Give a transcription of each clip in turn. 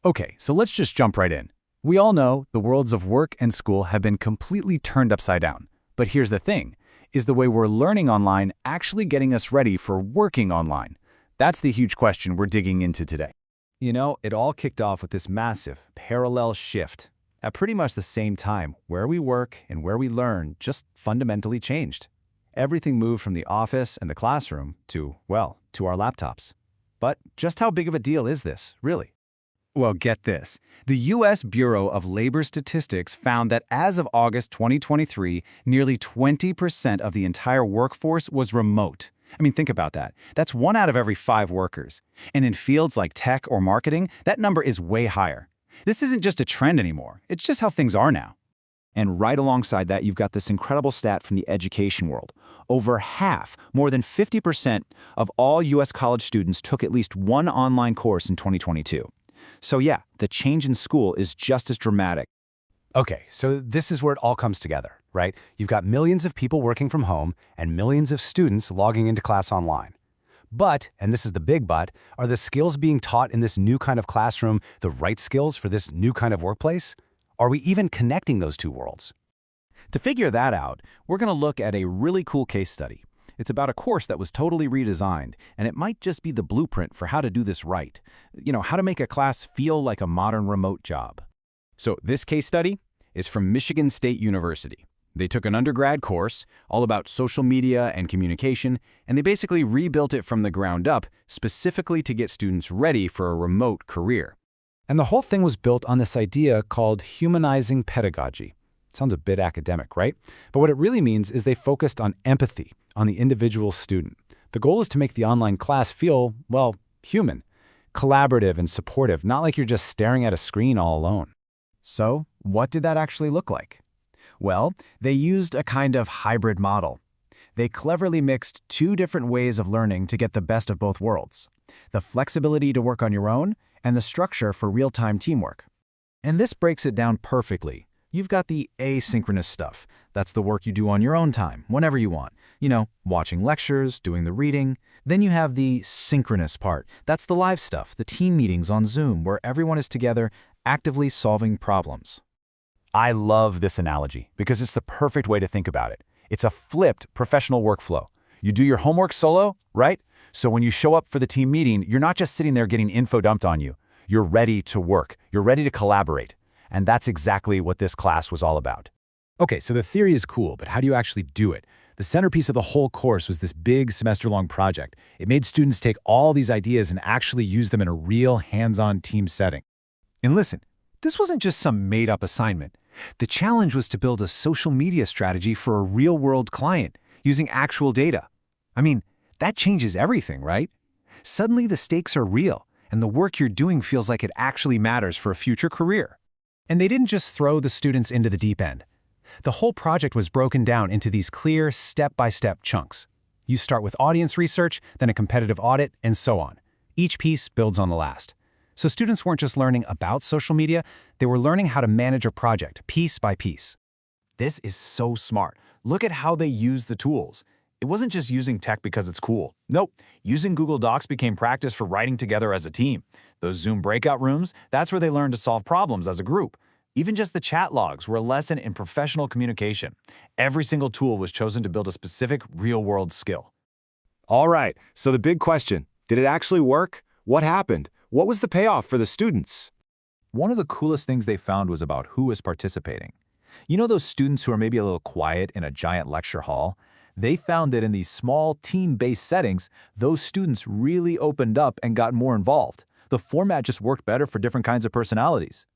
Okay, so let's just jump right in. We all know the worlds of work and school have been completely turned upside down. But here's the thing, is the way we're learning online actually getting us ready for working online? That's the huge question we're digging into today. You know, it all kicked off with this massive, parallel shift. At pretty much the same time, where we work and where we learn just fundamentally changed. Everything moved from the office and the classroom to, well, to our laptops. But just how big of a deal is this, really? Well, get this. The U.S. Bureau of Labor Statistics found that as of August 2023, nearly 20% of the entire workforce was remote. I mean, think about that. That's 1 out of every 5 workers. And in fields like tech or marketing, that number is way higher. This isn't just a trend anymore. It's just how things are now. And right alongside that, you've got this incredible stat from the education world. Over half, more than 50% of all U.S. college students took at least one online course in 2022. So yeah, the change in school is just as dramatic. Okay, so this is where it all comes together, right? You've got millions of people working from home and millions of students logging into class online. But, and this is the big but, are the skills being taught in this new kind of classroom the right skills for this new kind of workplace? Are we even connecting those two worlds? To figure that out, we're going to look at a really cool case study. It's about a course that was totally redesigned, and it might just be the blueprint for how to do this right. You know, how to make a class feel like a modern remote job. So this case study is from Michigan State University. They took an undergrad course all about social media and communication, and they basically rebuilt it from the ground up specifically to get students ready for a remote career. And the whole thing was built on this idea called humanizing pedagogy. Sounds a bit academic, right? But what it really means is they focused on empathy, on the individual student. The goal is to make the online class feel, well, human, collaborative and supportive, not like you're just staring at a screen all alone. So, what did that actually look like? Well, they used a kind of hybrid model. They cleverly mixed 2 different ways of learning to get the best of both worlds: the flexibility to work on your own and the structure for real-time teamwork. And this breaks it down perfectly. You've got the asynchronous stuff. That's the work you do on your own time, whenever you want. You know, watching lectures, doing the reading. Then you have the synchronous part. That's the live stuff, the team meetings on Zoom where everyone is together, actively solving problems. I love this analogy because it's the perfect way to think about it. It's a flipped professional workflow. You do your homework solo, right? So when you show up for the team meeting, you're not just sitting there getting info dumped on you. You're ready to work. You're ready to collaborate. And that's exactly what this class was all about. Okay, so the theory is cool, but how do you actually do it? The centerpiece of the whole course was this big semester-long project. It made students take all these ideas and actually use them in a real hands-on team setting. And listen, this wasn't just some made-up assignment. The challenge was to build a social media strategy for a real-world client using actual data. I mean, that changes everything, right? Suddenly the stakes are real, and the work you're doing feels like it actually matters for a future career. And they didn't just throw the students into the deep end. The whole project was broken down into these clear, step-by-step chunks. You start with audience research, then a competitive audit, and so on. Each piece builds on the last. So students weren't just learning about social media, they were learning how to manage a project piece by piece. This is so smart. Look at how they use the tools. It wasn't just using tech because it's cool. Nope, using Google Docs became practice for writing together as a team. Those Zoom breakout rooms, that's where they learned to solve problems as a group. Even just the chat logs were a lesson in professional communication. Every single tool was chosen to build a specific real-world skill. All right, so the big question, did it actually work? What happened? What was the payoff for the students? One of the coolest things they found was about who was participating. You know those students who are maybe a little quiet in a giant lecture hall? They found that in these small team-based settings, those students really opened up and got more involved. The format just worked better for different kinds of personalities.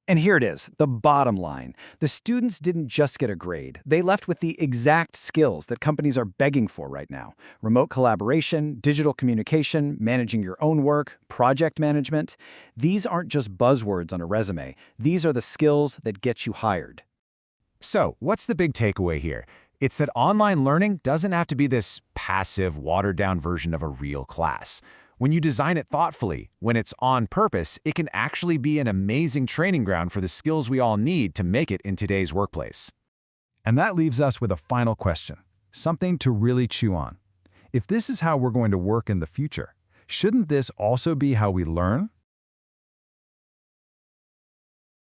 And here it is, the bottom line. The students didn't just get a grade. They left with the exact skills that companies are begging for right now. Remote collaboration, digital communication, managing your own work, project management. These aren't just buzzwords on a resume. These are the skills that get you hired. So, what's the big takeaway here? It's that online learning doesn't have to be this passive, watered-down version of a real class. When you design it thoughtfully, when it's on purpose, it can actually be an amazing training ground for the skills we all need to make it in today's workplace. And that leaves us with a final question, something to really chew on. If this is how we're going to work in the future, shouldn't this also be how we learn?